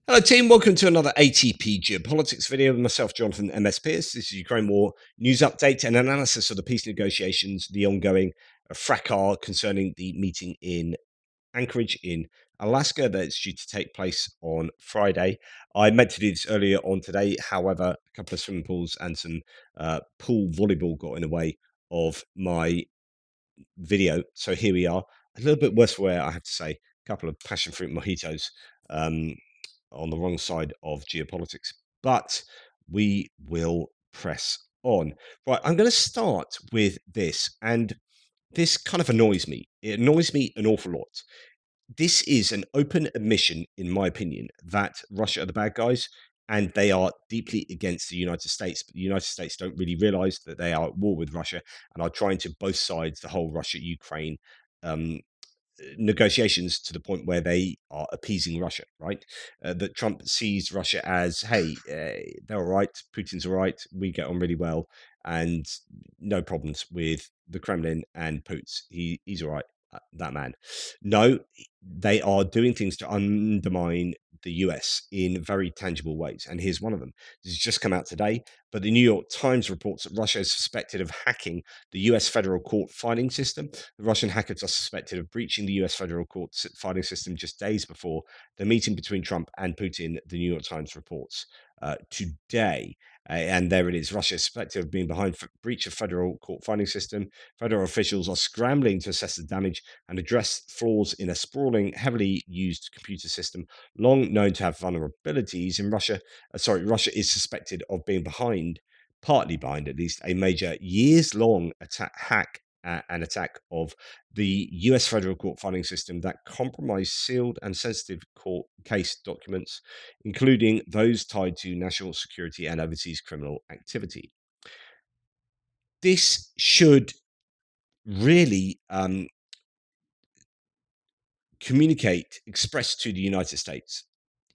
Hello, team. Welcome to another ATP Geopolitics video with myself, Jonathan MS Pearce. This is Ukraine War news update and analysis of the peace negotiations, the ongoing fracas concerning the meeting in Anchorage in Alaska that's due to take place on Friday. I meant to do this earlier on today. However, a couple of swimming pools and some pool volleyball got in the way of my video. So here we are. A little bit worse for wear, I have to say. A couple of passion fruit mojitos. On the wrong side of geopolitics, but we will press on. Right, I'm going to start with this, and this kind of annoys me. It annoys me an awful lot. This is an open admission, in my opinion, that Russia are the bad guys and they are deeply against the United States. But the United States don't really realize that they are at war with Russia and are trying to both sides the whole Russia Ukraine um, negotiations to the point where they are appeasing Russia, right? That Trump sees Russia as, hey, they're all right, Putin's all right, we get on really well, and no problems with the Kremlin and Putin. He's all right, that man. No, they are doing things to undermine the US in very tangible ways. And here's one of them. This has just come out today, but the New York Times reports that Russia is suspected of hacking the US federal court filing system. The Russian hackers are suspected of breaching the US federal court filing system just days before the meeting between Trump and Putin, the New York Times reports today. And there it is. Russia is suspected of being behind breach of federal court filing system. Federal officials are scrambling to assess the damage and address flaws in a sprawling, heavily used computer system long known to have vulnerabilities. In Russia, Russia is suspected of being behind, partly behind at least, a major years-long hack an attack of the US federal court filing system that compromised sealed and sensitive court case documents, including those tied to national security and overseas criminal activity. This should really express to the United States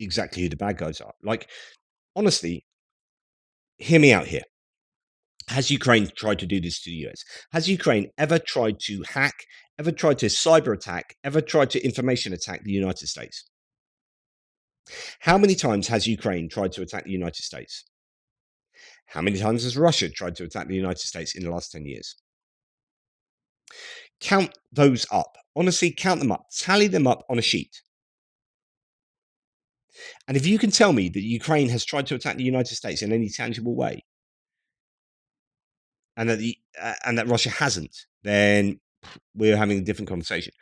exactly who the bad guys are. Like, honestly, hear me out here. Has Ukraine tried to do this to the US? Has Ukraine ever tried to hack, ever tried to cyber attack, ever tried to information attack the United States? How many times has Ukraine tried to attack the United States? How many times has Russia tried to attack the United States in the last 10 years? Count those up. Honestly, count them up. Tally them up on a sheet. And if you can tell me that Ukraine has tried to attack the United States in any tangible way, and that Russia hasn't, then we're having a different conversation.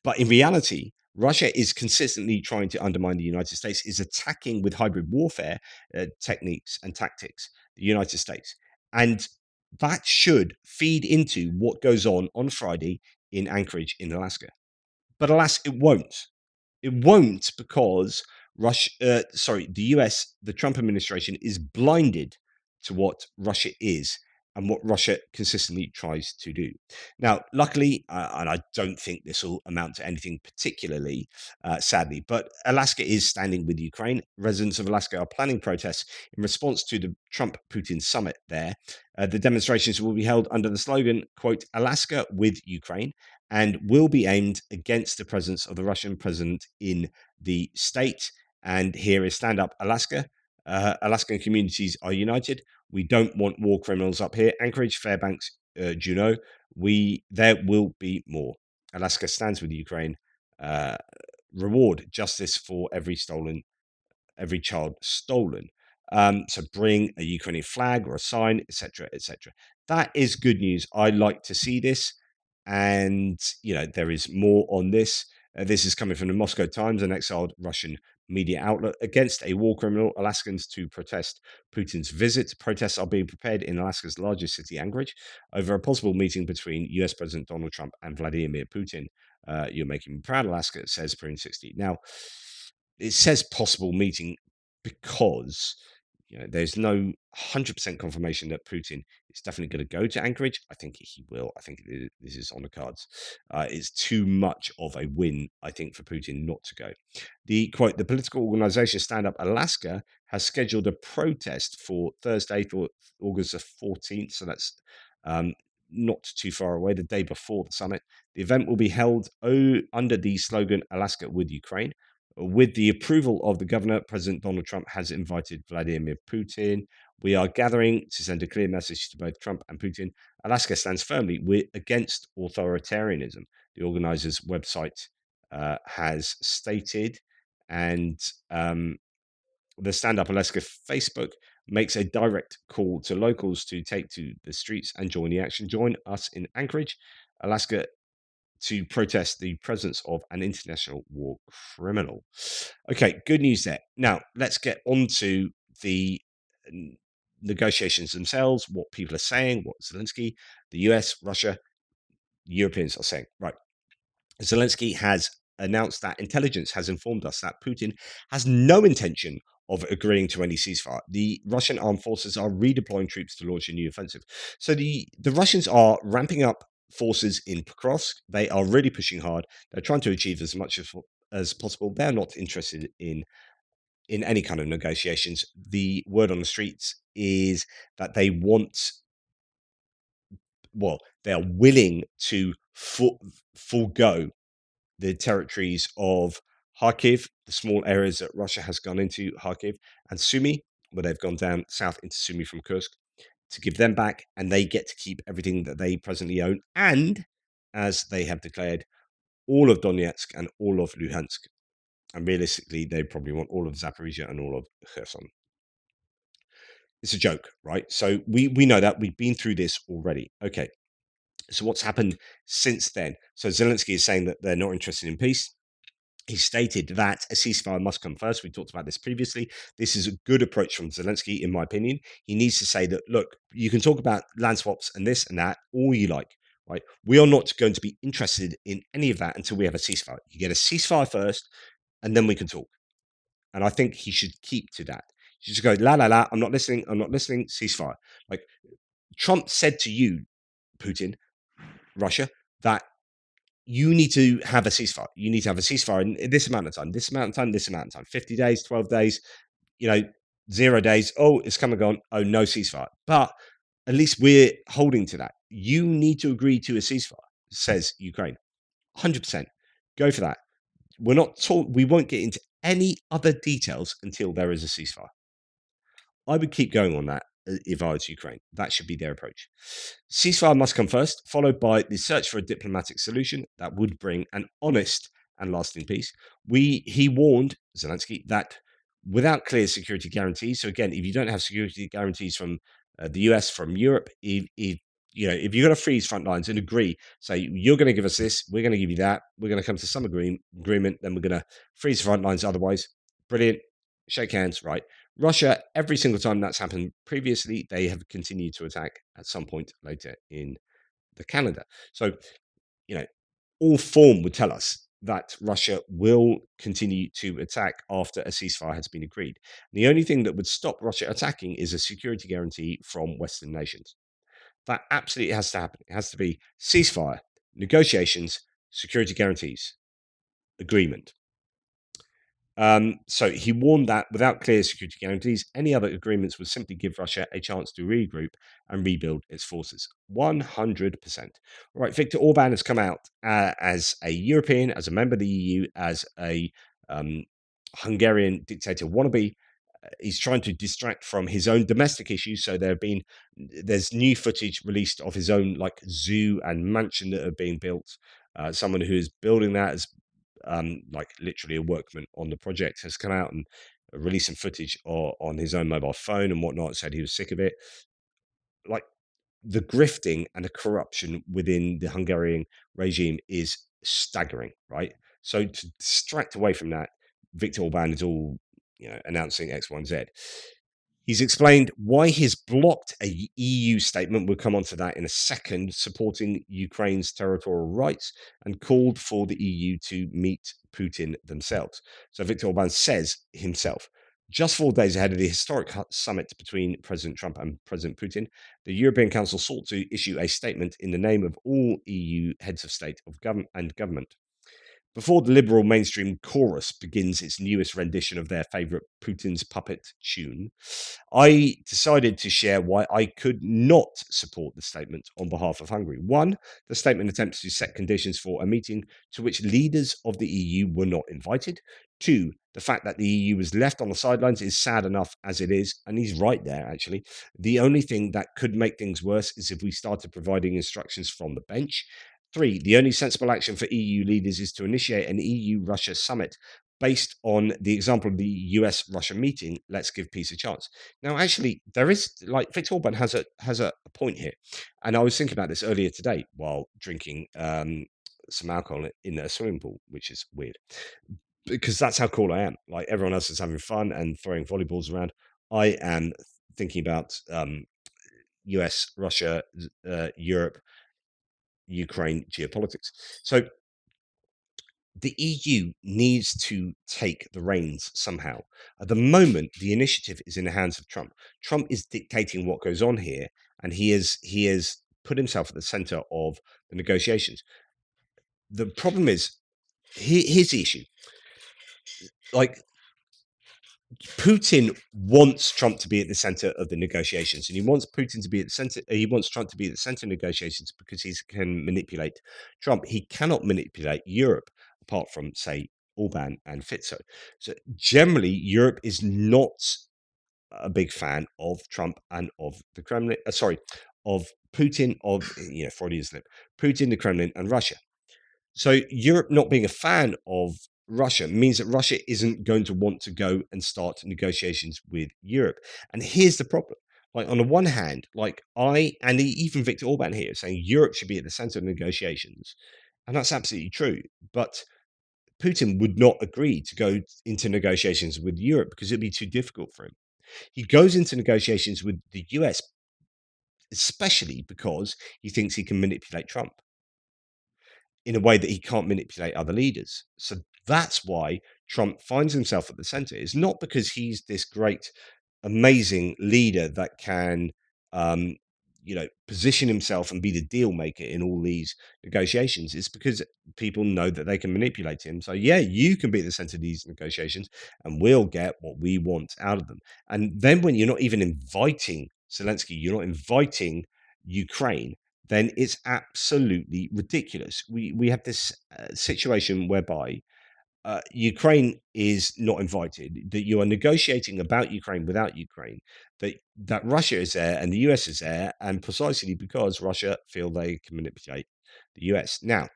But in reality, Russia is consistently trying to undermine the United States, is attacking with hybrid warfare techniques and tactics the United States. And that should feed into what goes on Friday in Anchorage in Alaska. But alas, it won't. It won't because the US, the Trump administration is blinded to what Russia is and what Russia consistently tries to do. Now, luckily, and I don't think this will amount to anything particularly, sadly, but Alaska is standing with Ukraine. Residents of Alaska are planning protests in response to the Trump-Putin summit there. The demonstrations will be held under the slogan, quote, Alaska with Ukraine, and will be aimed against the presence of the Russian president in the state. And here is Stand Up Alaska. Alaskan communities are united. We don't want war criminals up here. Anchorage, Fairbanks, Juneau. There will be more. Alaska stands with Ukraine. Reward justice for every child stolen. So bring a Ukrainian flag or a sign, etc., etc. That is good news. I like to see this, and there is more on this. This is coming from the Moscow Times, an exiled Russian media outlet, against a war criminal. Alaskans to protest Putin's visit. Protests are being prepared in Alaska's largest city, Anchorage, over a possible meeting between US President Donald Trump and Vladimir Putin. You're making me proud, Alaska, it says Prune 60. Now, it says possible meeting because there's no 100% confirmation that Putin is definitely going to go to Anchorage. I think he will. I think this is on the cards. It's too much of a win, I think, for Putin not to go. The quote, the political organization Stand Up Alaska has scheduled a protest for Thursday, for August the 14th. So that's not too far away, the day before the summit. The event will be held under the slogan Alaska with Ukraine. With the approval of the governor, President Donald Trump has invited Vladimir Putin. We are gathering to send a clear message to both Trump and Putin. Alaska stands firmly against authoritarianism, the organizer's website has stated. And the Stand Up Alaska Facebook makes a direct call to locals to take to the streets and join the action. Join us in Anchorage, Alaska, to protest the presence of an international war criminal. Okay, good news there. Now, let's get on to the negotiations themselves, what people are saying, what Zelensky, the US, Russia, Europeans are saying. Right. Zelensky has announced that intelligence has informed us that Putin has no intention of agreeing to any ceasefire. The Russian armed forces are redeploying troops to launch a new offensive. So the Russians are ramping up forces in Pokrovsk. They are really pushing hard. They're trying to achieve as much as possible. They're not interested in any kind of negotiations. The word on the streets is that they they are willing to forego the territories of Kharkiv, the small areas that Russia has gone into, Kharkiv, and Sumy, where they've gone down south into Sumy from Kursk, to give them back, and they get to keep everything that they presently own. And, as they have declared, all of Donetsk and all of Luhansk. And realistically, they probably want all of Zaporizhia and all of Kherson. It's a joke, right? So we know that. We've been through this already. Okay. So what's happened since then? So Zelensky is saying that they're not interested in peace. He stated that a ceasefire must come first. We talked about this previously. This is a good approach from Zelensky, in my opinion. He needs to say that, look, you can talk about land swaps and this and that all you like, right? We are not going to be interested in any of that until we have a ceasefire. You get a ceasefire first, and then we can talk. And I think he should keep to that. He should just go, la, la, la, I'm not listening, ceasefire. Like, Trump said to you, Putin, Russia, that you need to have a ceasefire. You need to have a ceasefire in this amount of time, this amount of time, this amount of time, 50 days, 12 days, 0 days. Oh, it's come and gone. Oh, no ceasefire. But at least we're holding to that. You need to agree to a ceasefire, says Ukraine. 100%. Go for that. We won't get into any other details until there is a ceasefire. I would keep going on that if I was Ukraine. That should be their approach. Ceasefire must come first, followed by the search for a diplomatic solution that would bring an honest and lasting peace. He warned, Zelensky, that without clear security guarantees, so again, if you don't have security guarantees from the US, from Europe, if you're going to freeze front lines and agree, say, you're going to give us this, we're going to give you that, we're going to come to some agreement, then we're going to freeze front lines otherwise. Brilliant. Shake hands, right? Russia, every single time that's happened previously, they have continued to attack at some point later in the calendar. So, all form would tell us that Russia will continue to attack after a ceasefire has been agreed. The only thing that would stop Russia attacking is a security guarantee from Western nations. That absolutely has to happen. It has to be ceasefire, negotiations, security guarantees, agreement. So he warned that without clear security guarantees, any other agreements would simply give Russia a chance to regroup and rebuild its forces. 100%. All right, Viktor Orban has come out as a European, as a member of the EU, as a Hungarian dictator wannabe. He's trying to distract from his own domestic issues. So there's new footage released of his own zoo and mansion that are being built. Someone who is building that is literally a workman on the project, has come out and released some footage on his own mobile phone and whatnot, said he was sick of it. Like, the grifting and the corruption within the Hungarian regime is staggering, right? So to distract away from that, Viktor Orban is all announcing X, Y, and Z. He's explained why he's blocked a EU statement, we'll come on to that in a second, supporting Ukraine's territorial rights, and called for the EU to meet Putin themselves. So Viktor Orban says himself, just 4 days ahead of the historic summit between President Trump and President Putin, the European Council sought to issue a statement in the name of all EU heads of state and government. Before the liberal mainstream chorus begins its newest rendition of their favourite Putin's puppet tune, I decided to share why I could not support the statement on behalf of Hungary. One, the statement attempts to set conditions for a meeting to which leaders of the EU were not invited. Two, the fact that the EU was left on the sidelines is sad enough as it is, and he's right there, actually. The only thing that could make things worse is if we started providing instructions from the bench. Three, the only sensible action for EU leaders is to initiate an EU-Russia summit based on the example of the US-Russia meeting. Let's give peace a chance. Now, actually, there is, like, Viktor Orban has a point here, and I was thinking about this earlier today while drinking some alcohol in a swimming pool, which is weird because that's how cool I am. Like, everyone else is having fun and throwing volleyballs around. I am thinking about US, Russia, Europe, Ukraine geopolitics. So the EU needs to take the reins somehow. At the moment, the initiative is in the hands of Trump. Trump is dictating what goes on here, and he has put himself at the center of the negotiations. The problem is, here's the issue. Like, Putin wants Trump to be at the center of the negotiations, and he wants Putin to be at the center. He wants Trump to be at the center of negotiations because he can manipulate Trump. He cannot manipulate Europe, apart from, say, Orban and Fico. So generally, Europe is not a big fan of Trump and of the Kremlin. Of Putin, of Freudian slip, Putin, the Kremlin, and Russia. So Europe not being a fan of Russia means that Russia isn't going to want to go and start negotiations with Europe. And here's the problem. Like, on the one hand, like, even Viktor Orban here is saying Europe should be at the center of negotiations. And that's absolutely true. But Putin would not agree to go into negotiations with Europe because it'd be too difficult for him. He goes into negotiations with the US, especially because he thinks he can manipulate Trump in a way that he can't manipulate other leaders. So that's why Trump finds himself at the center. It's not because he's this great, amazing leader that can, position himself and be the deal maker in all these negotiations. It's because people know that they can manipulate him. So yeah, you can be at the center of these negotiations, and we'll get what we want out of them. And then when you're not even inviting Zelensky, you're not inviting Ukraine, then it's absolutely ridiculous. We have this situation whereby Ukraine is not invited, that you are negotiating about Ukraine without Ukraine, that Russia is there and the US is there, and precisely because Russia feel they can manipulate the US. Now,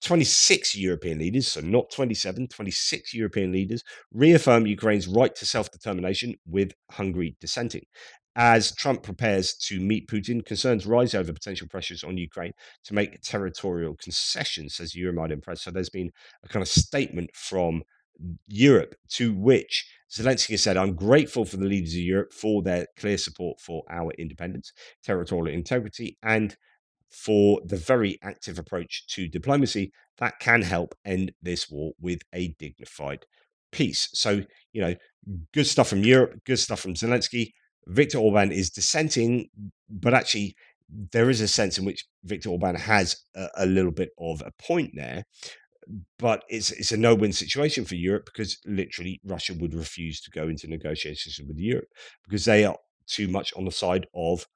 26 European leaders, so not 27, 26 European leaders reaffirm Ukraine's right to self-determination, with Hungary dissenting. As Trump prepares to meet Putin, concerns rise over potential pressures on Ukraine to make territorial concessions, says Euromaidan Press. So there's been a kind of statement from Europe, to which Zelensky said, "I'm grateful for the leaders of Europe for their clear support for our independence, territorial integrity, and for the very active approach to diplomacy that can help end this war with a dignified peace." So, good stuff from Europe, good stuff from Zelensky. Viktor Orban is dissenting, but actually there is a sense in which Viktor Orban has a little bit of a point there. But it's a no-win situation for Europe, because literally Russia would refuse to go into negotiations with Europe because they are too much on the side of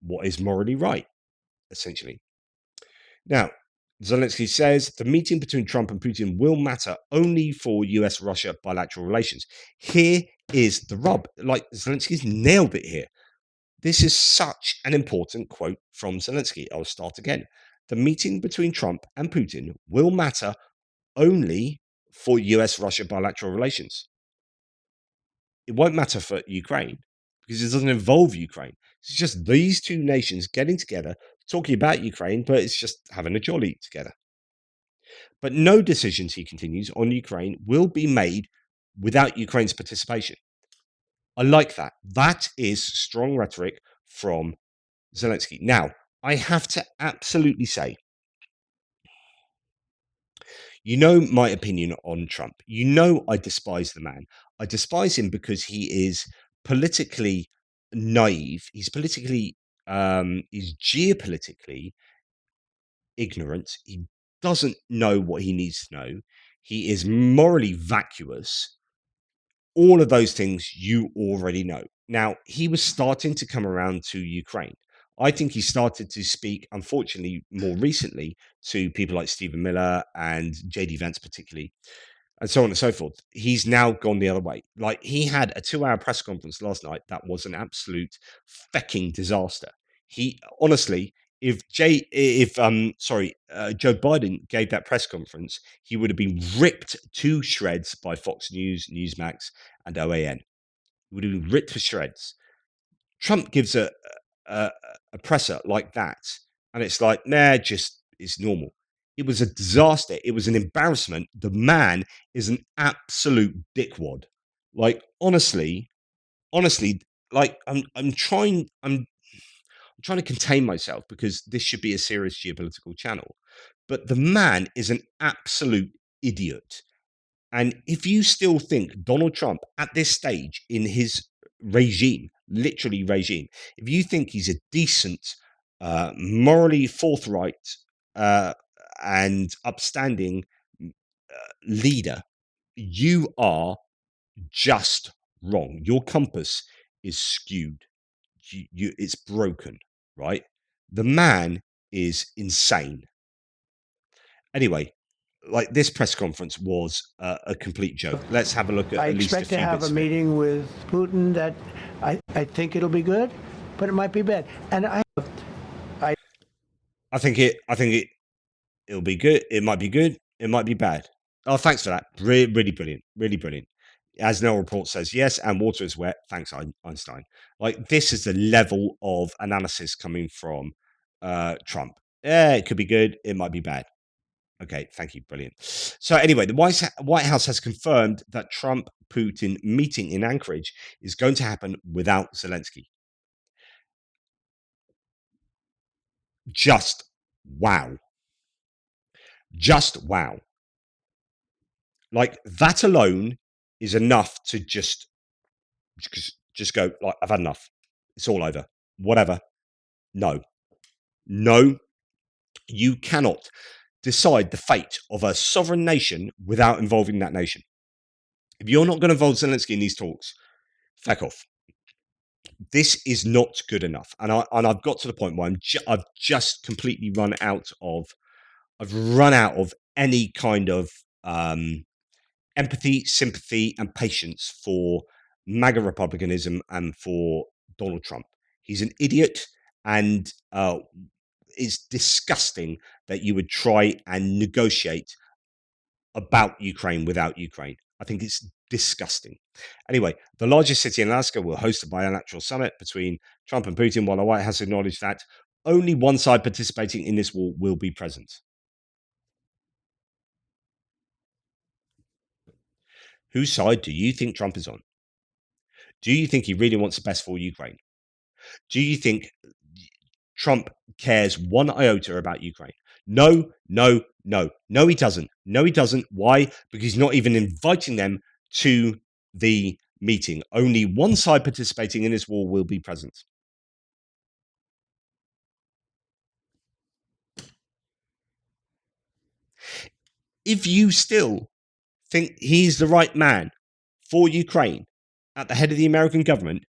what is morally right, essentially. Now, Zelensky says the meeting between Trump and Putin will matter only for US-Russia bilateral relations. Here is the rub. Like, Zelensky's nailed it here. This is such an important quote from Zelensky. I'll start again. The meeting between Trump and Putin will matter only for US-Russia bilateral relations. It won't matter for Ukraine because it doesn't involve Ukraine. It's just these two nations getting together, talking about Ukraine, but it's just having a jolly together. But no decisions, he continues, on Ukraine will be made without Ukraine's participation. I like that. That is strong rhetoric from Zelensky. Now, I have to absolutely say, my opinion on Trump. I despise the man. I despise him because he is politically naive. He's geopolitically ignorant. He doesn't know what he needs to know. He is morally vacuous. All of those things you already know. Now, he was starting to come around to Ukraine. I think he started to speak, unfortunately, more recently to people like Stephen Miller and JD Vance, particularly, and so on and so forth. He's now gone the other way. Like, he had a 2-hour press conference last night that was an absolute fecking disaster. He honestly, Joe Biden gave that press conference, he would have been ripped to shreds by Fox News, Newsmax, and OAN. He would have been ripped to shreds. Trump gives a, a presser like that, and it's like, nah, just it's normal. It was a disaster. It was an embarrassment. The man is an absolute dickwad. Like, honestly, like I'm trying to contain myself because this should be a serious geopolitical channel. But the man is an absolute idiot. And if you still think Donald Trump at this stage in his regime, literally regime, if you think he's a decent, morally forthright, uh, and upstanding leader, you are just wrong. Your compass is skewed. It's broken, right? The man is insane. Anyway, like, this press conference was a complete joke. Let's have a look at least a few bits. I expect to have a meeting with Putin that I think it'll be good, but it might be bad. And I think it'll be good. It might be good. It might be bad. Oh, thanks for that. Really brilliant. Really brilliant. As no report says, yes, and water is wet. Thanks, Einstein. Like, this is the level of analysis coming from Trump. Yeah, it could be good. It might be bad. Okay, thank you. Brilliant. So anyway, the White House has confirmed that Trump-Putin meeting in Anchorage is going to happen without Zelensky. Just wow. Just wow. Like, that alone is enough to just go, like, I've had enough. It's all over. Whatever. No, you cannot decide the fate of a sovereign nation without involving that nation. If you're not going to involve Zelensky in these talks, feck off. This is not good enough, and I've got to the point where I've just completely run out of any kind of empathy, sympathy, and patience for MAGA republicanism and for Donald Trump. He's an idiot, and it's disgusting that you would try and negotiate about Ukraine without Ukraine. I think it's disgusting. Anyway, the largest city in Alaska will host a bilateral summit between Trump and Putin, while the White House acknowledged that only one side participating in this war will be present. Whose side do you think Trump is on? Do you think he really wants the best for Ukraine? Do you think Trump cares one iota about Ukraine? No, he doesn't. No, he doesn't. Why? Because he's not even inviting them to the meeting. Only one side participating in this war will be present. If you still think he's the right man for Ukraine at the head of the American government,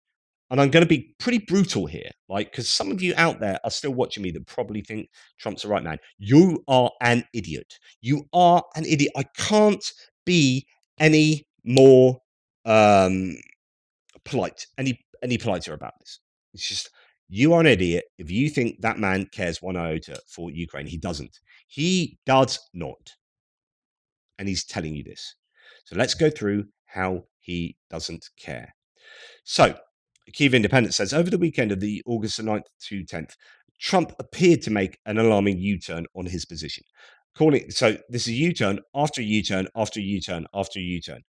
and I'm going to be pretty brutal here, like, because some of you out there are still watching me that probably think Trump's the right man. You are an idiot. You are an idiot. I can't be any more polite, any politer about this. It's just, you are an idiot if you think that man cares one iota for Ukraine. He doesn't. He does not. And he's telling you this. So let's go through how he doesn't care. So, Kyiv Independent says, over the weekend of the August 9th to 10th, Trump appeared to make an alarming U-turn on his position. So this is a U-turn after a U-turn after a U-turn after a U-turn.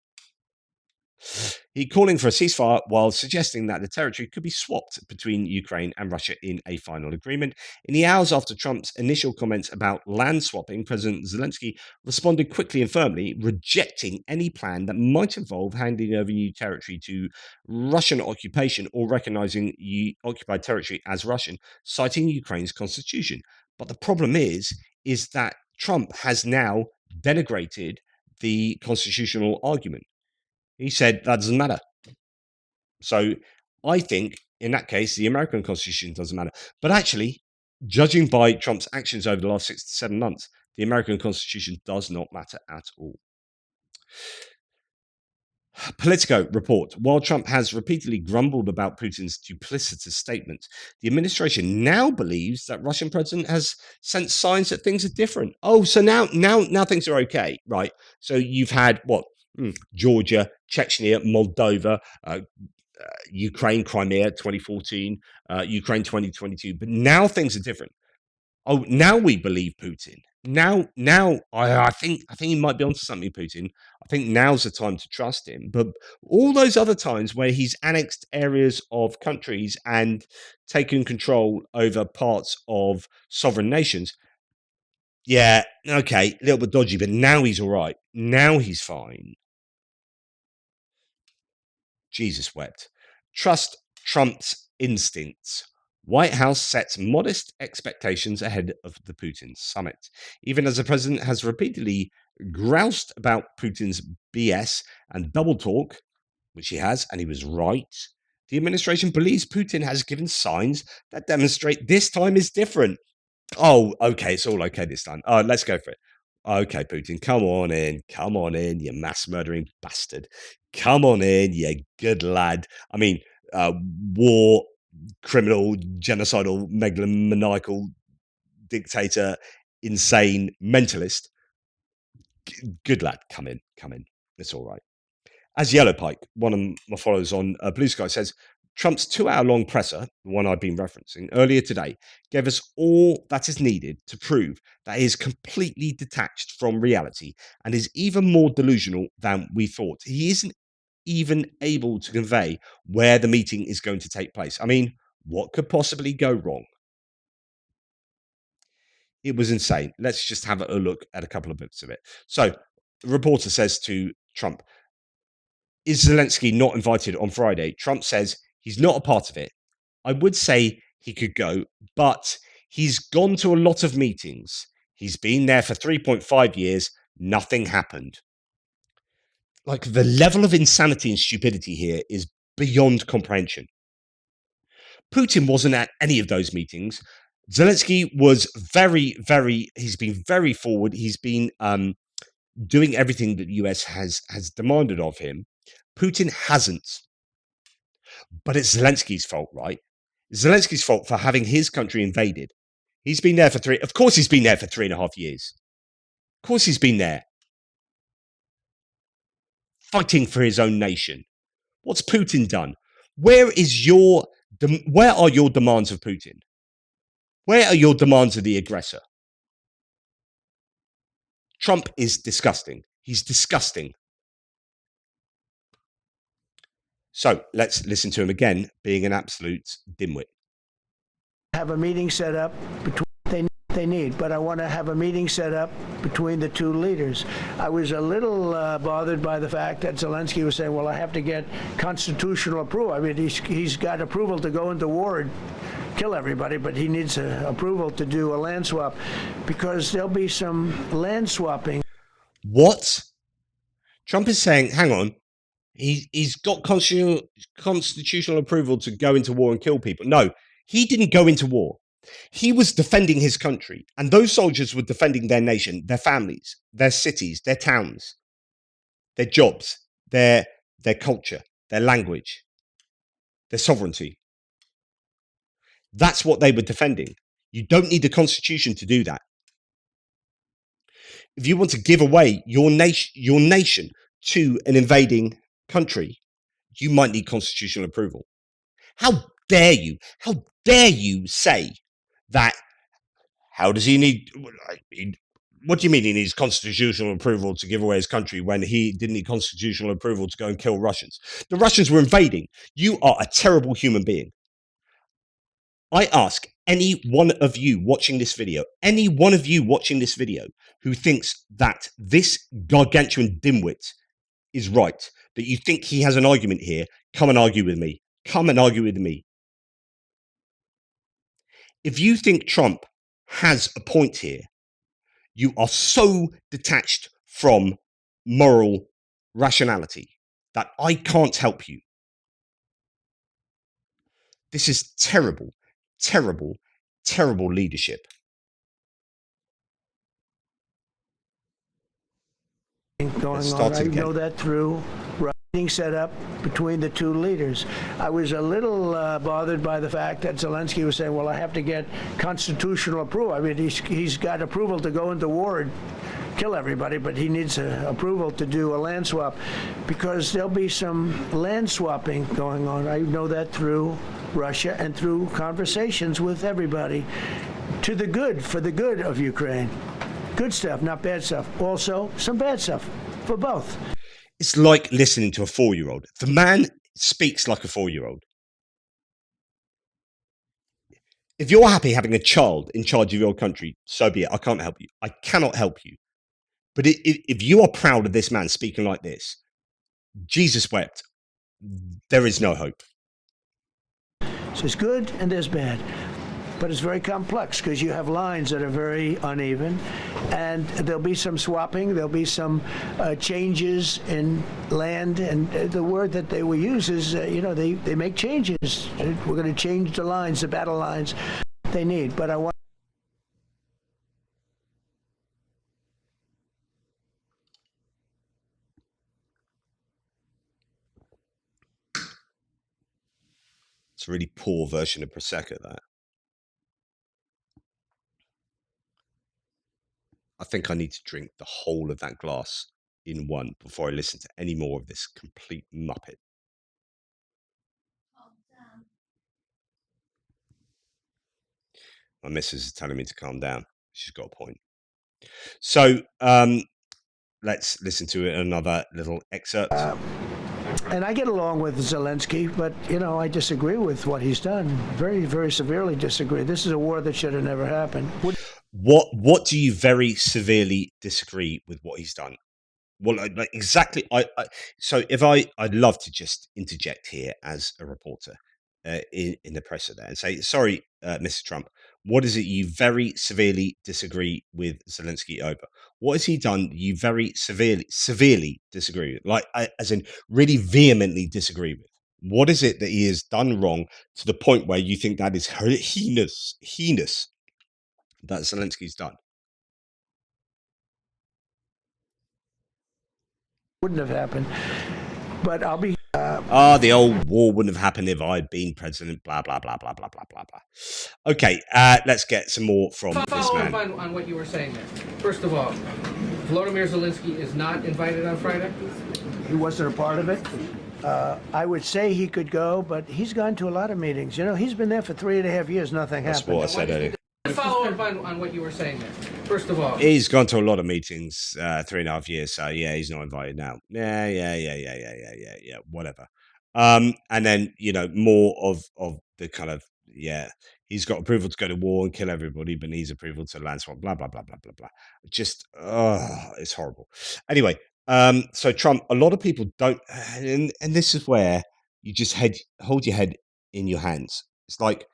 He calling for a ceasefire while suggesting that the territory could be swapped between Ukraine and Russia in a final agreement. In the hours after Trump's initial comments about land swapping, President Zelensky responded quickly and firmly, rejecting any plan that might involve handing over new territory to Russian occupation or recognizing occupied territory as Russian, citing Ukraine's constitution. But the problem is that Trump has now denigrated the constitutional argument. He said that doesn't matter. So I think in that case, the American Constitution doesn't matter. But actually, judging by Trump's actions over the last 6 to 7 months, the American Constitution does not matter at all. Politico report. While Trump has repeatedly grumbled about Putin's duplicitous statements, the administration now believes that Russian president has sent signs that things are different. Oh, so now things are okay, right? So you've had what? Georgia, Chechnya, Moldova, Ukraine, Crimea, 2014, Ukraine, 2022. But now things are different. Oh, now we believe Putin. Now, I think he might be onto something, Putin. I think now's the time to trust him. But all those other times where he's annexed areas of countries and taken control over parts of sovereign nations, yeah, okay, a little bit dodgy, but now he's all right. Now he's fine. Jesus wept. Trust Trump's instincts. White House sets modest expectations ahead of the Putin summit. Even as the president has repeatedly groused about Putin's BS and double talk, which he has, and he was right, the administration believes Putin has given signs that demonstrate this time is different. Oh, okay, it's all okay this time. Let's go for it. Okay, Putin, come on in, you mass murdering bastard. Come on in, you good lad. I mean, war criminal, genocidal, megalomaniacal dictator, insane mentalist. Good lad, come in. It's all right. As Yellowpike, one of my followers on Blue Sky, says, Trump's 2-hour-long presser, the one I've been referencing earlier today, gave us all that is needed to prove that he is completely detached from reality and is even more delusional than we thought. He isn't even able to convey where the meeting is going to take place. I mean, what could possibly go wrong? It was insane. Let's just have a look at a couple of bits of it. So, the reporter says to Trump, is Zelensky not invited on Friday? Trump says he's not a part of it. I would say he could go, but he's gone to a lot of meetings. He's been there for 3.5 years. Nothing happened. Like, the level of insanity and stupidity here is beyond comprehension. Putin wasn't at any of those meetings. Zelensky was he's been very forward. He's been doing everything that the US has demanded of him. Putin hasn't. But it's Zelensky's fault, right? It's Zelensky's fault for having his country invaded. He's been there for of course he's been there for 3.5 years. Of course he's been there. Fighting for his own nation. What's Putin done? Where are your demands of Putin? Where are your demands of the aggressor? Trump is disgusting. He's disgusting. So let's listen to him again, being an absolute dimwit. Have a meeting set up between they need, but I want to have a meeting set up between the two leaders. I was a little bothered by the fact that Zelensky was saying, well, I have to get constitutional approval. I mean, he's got approval to go into war and kill everybody, but he needs approval to do a land swap because there'll be some land swapping. What? Trump is saying, hang on, he's got constitutional approval to go into war and kill people. No, he didn't go into war. He was defending his country, and those soldiers were defending their nation, their families, their cities, their towns, their jobs, their culture, their language, their sovereignty. That's what they were defending. You don't need a constitution to do that. If you want to give away your nation to an invading country, you might need constitutional approval. How dare you? How dare you say that? How does he need? What do you mean he needs constitutional approval to give away his country when he didn't need constitutional approval to go and kill Russians? The Russians were invading. You are a terrible human being. I ask any one of you watching this video, who thinks that this gargantuan dimwit is right, that you think he has an argument here, come and argue with me. Come and argue with me. If you think Trump has a point here, you are so detached from moral rationality that I can't help you. This is terrible, terrible, terrible leadership. Going on. I know that through meeting set up between the two leaders. I was a little bothered by the fact that Zelensky was saying, well, I have to get constitutional approval. I mean, he's got approval to go into war and kill everybody, but he needs approval to do a land swap, because there'll be some land swapping going on. I know that through Russia and through conversations with everybody, to the good, for the good of Ukraine. Good stuff, not bad stuff. Also, some bad stuff for both. It's like listening to a 4-year-old. The man speaks like a 4-year-old. If you're happy having a child in charge of your country, so be it. I can't help you. I cannot help you. But if you are proud of this man speaking like this, Jesus wept. There is no hope. So there's good and there's bad. But it's very complex because you have lines that are very uneven, and there'll be some swapping, there'll be some changes in land, and the word that they will use is, they make changes. We're going to change the lines, the battle lines they need. But I want. It's a really poor version of Prosecco, that. I think I need to drink the whole of that glass in one before I listen to any more of this complete muppet. My missus is telling me to calm down. She's got a point. So let's listen to another little excerpt. And I get along with Zelensky, but, I disagree with what he's done. Very, very severely disagree. This is a war that should have never happened. What do you very severely disagree with what he's done? Well, like exactly. I'd love to just interject here as a reporter in the press there and say, sorry, Mr. Trump, what is it you very severely disagree with Zelensky over? What has he done you very severely disagree with? Like, as in really vehemently disagree with? What is it that he has done wrong to the point where you think that is heinous that Zelensky's done? Wouldn't have happened, but I'll be. The old war wouldn't have happened if I'd been president. Blah blah blah blah blah blah blah blah. Okay, let's get some more from this man. Follow up on what you were saying there. First of all, Volodymyr Zelensky is not invited on Friday. He wasn't a part of it. I would say he could go, but he's gone to a lot of meetings. He's been there for 3.5 years. Nothing happened. That's what I said earlier. Follow up on what you were saying there. First of all, he's gone to a lot of meetings, 3.5 years. So yeah, he's not invited now. Yeah. Whatever. And then more of the kind of he's got approval to go to war and kill everybody, but needs approval to land swap. Blah blah blah blah blah blah. Just it's horrible. Anyway, so Trump. A lot of people don't, and this is where you just hold your head in your hands. It's like,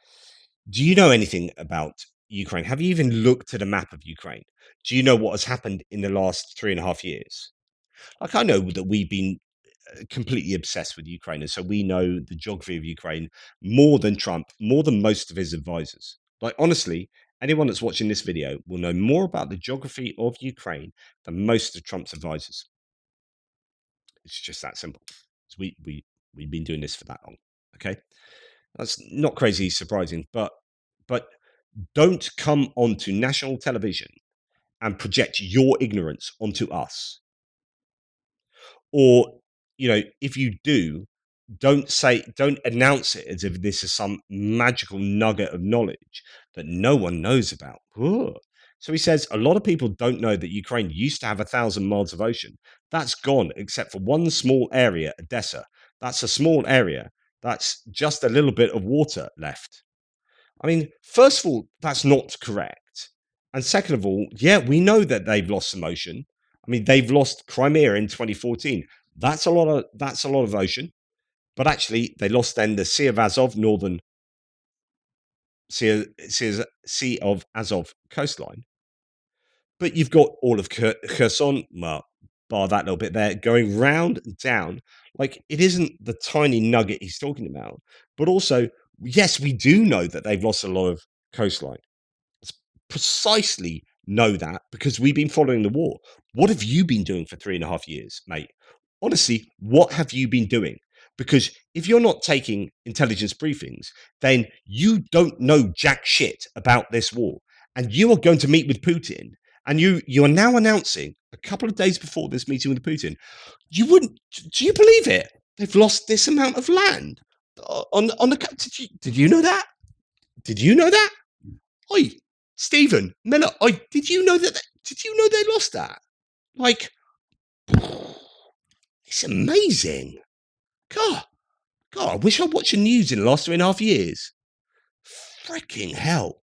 do you know anything about Ukraine? Have you even looked at a map of Ukraine? Do you know what has happened in the last 3.5 years? Like, I know that we've been completely obsessed with Ukraine, and so we know the geography of Ukraine more than Trump, more than most of his advisors. Like, honestly, anyone that's watching this video will know more about the geography of Ukraine than most of Trump's advisors. It's just that simple. We've been doing this for that long. Okay, that's not crazy surprising, but don't come onto national television and project your ignorance onto us. Or, if you do, don't announce it as if this is some magical nugget of knowledge that no one knows about. Ooh. So he says, a lot of people don't know that Ukraine used to have 1,000 miles of ocean. That's gone, except for one small area, Odessa. That's a small area. That's just a little bit of water left. I mean, first of all, that's not correct. And second of all, we know that they've lost some ocean. I mean, they've lost Crimea in 2014. That's a lot of ocean. But actually, they lost then the Sea of Azov, northern Sea of Azov coastline. But you've got all of Kherson, well, bar that little bit there, going round and down. Like, it isn't the tiny nugget he's talking about. But also, Yes, we do know that they've lost a lot of coastline. It's precisely know that because we've been following the war. What have you been doing for 3.5 years, mate? Honestly, what have you been doing? Because if you're not taking intelligence briefings, then you don't know jack shit about this war. And you are going to meet with Putin. And you are now announcing a couple of days before this meeting with Putin, you wouldn't. Do you believe it? They've lost this amount of land on the. Did you know that? Did you know that? Oi, Stephen Miller. Oi, did you know that? Did you know they lost that? Like, it's amazing. God, I wish I'd watched the news in the last 3.5 years. Freaking hell.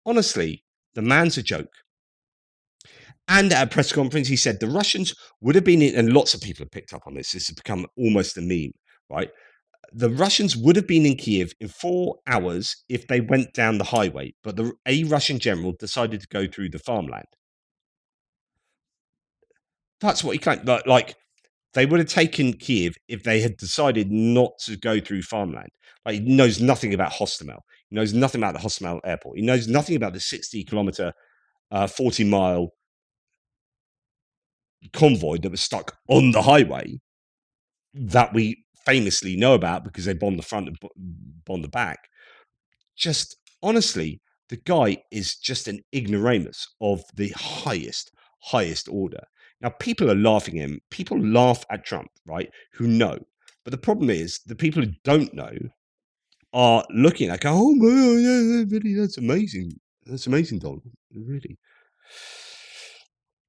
Honestly, the man's a joke. And at a press conference, he said the Russians would have been in, and lots of people have picked up on this. This has become almost a meme, right? The Russians would have been in Kiev in 4 hours if they went down the highway, but a Russian general decided to go through the farmland. That's what he claimed. Like they would have taken Kiev if they had decided not to go through farmland. Like, he knows nothing about Hostomel. He knows nothing about the Hostomel airport. He knows nothing about the 60-kilometer, 40-mile convoy that was stuck on the highway that we famously know about because they bombed the front and bombed the back. Just honestly, the guy is just an ignoramus of the highest order. Now, people are laughing at him. People laugh at Trump, right? Who know. But the problem is the people who don't know are looking like, oh, yeah, really, that's amazing. That's amazing, Donald. Really.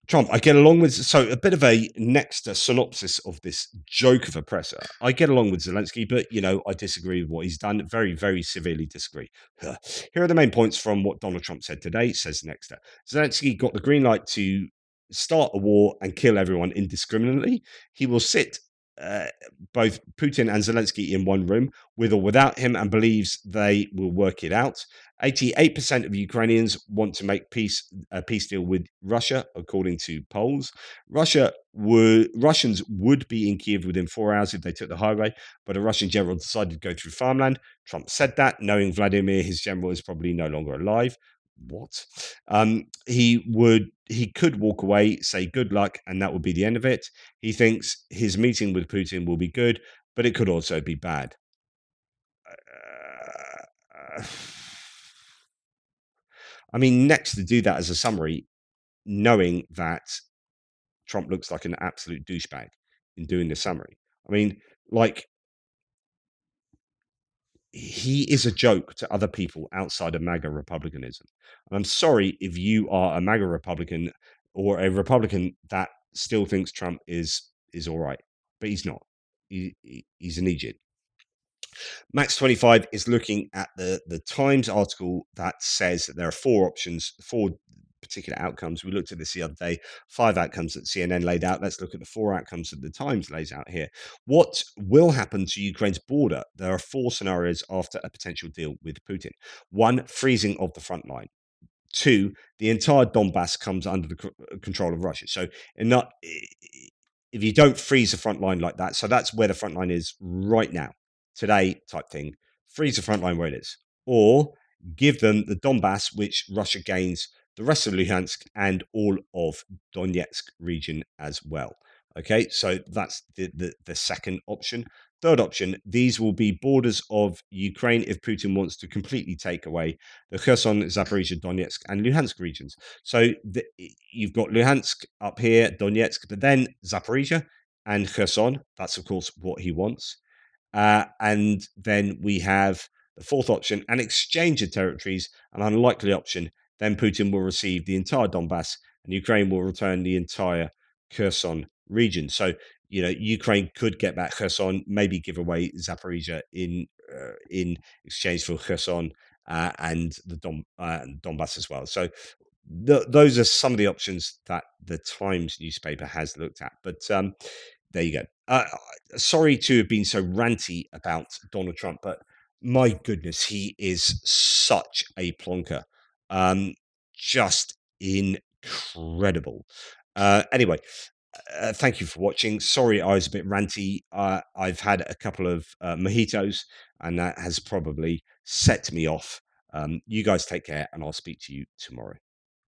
Trump, I get along with, so a bit of a next synopsis of this joke of a presser. I get along with Zelensky, but, I disagree with what he's done. Very, very severely disagree. Here are the main points from what Donald Trump said today, says Nexter. Zelensky got the green light to start a war and kill everyone indiscriminately. He will sit both Putin and Zelensky in one room, with or without him, and believes they will work it out. 88% of Ukrainians want to make a peace deal with Russia, according to polls. Russians would be in Kiev within 4 hours if they took the highway, but a Russian general decided to go through farmland. Trump said that, knowing Vladimir, his general, is probably no longer alive. What? He could walk away, say good luck, and that would be the end of it. He thinks his meeting with Putin will be good, but it could also be bad. I mean, next to do that as a summary, knowing that Trump looks like an absolute douchebag in doing the summary. I mean, like, he is a joke to other people outside of MAGA Republicanism. And I'm sorry if you are a MAGA Republican or a Republican that still thinks Trump is all right, but he's not. He's an idiot. Max 25 is looking at the Times article that says that there are 4 options, 4 particular outcomes. We looked at this the other day, 5 outcomes that CNN laid out. Let's look at the 4 outcomes that the Times lays out here. What will happen to Ukraine's border? There are 4 scenarios after a potential deal with Putin. 1, freezing of the front line. 2, the entire Donbass comes under the control of Russia. So if you don't freeze the front line like that, so that's where the front line is right now, today type thing, freeze the front line where it is. Or give them the Donbass, which Russia gains the rest of Luhansk and all of Donetsk region as well. Okay, so that's the second option. Third option, these will be borders of Ukraine if Putin wants to completely take away the Kherson, Zaporizhia, Donetsk, and Luhansk regions. So you've got Luhansk up here, Donetsk, but then Zaporizhia and Kherson. That's, of course, what he wants. And then we have the fourth option, an exchange of territories, an unlikely option. Then Putin will receive the entire Donbass and Ukraine will return the entire Kherson region. So, Ukraine could get back Kherson, maybe give away Zaporizhia in exchange for Kherson and the Donbass as well. So those are some of the options that the Times newspaper has looked at. But there you go. Sorry to have been so ranty about Donald Trump, but my goodness, he is such a plonker. Just incredible. Anyway, thank you for watching. Sorry I was a bit ranty. I've had a couple of mojitos, and that has probably set me off. You guys take care, and I'll speak to you tomorrow.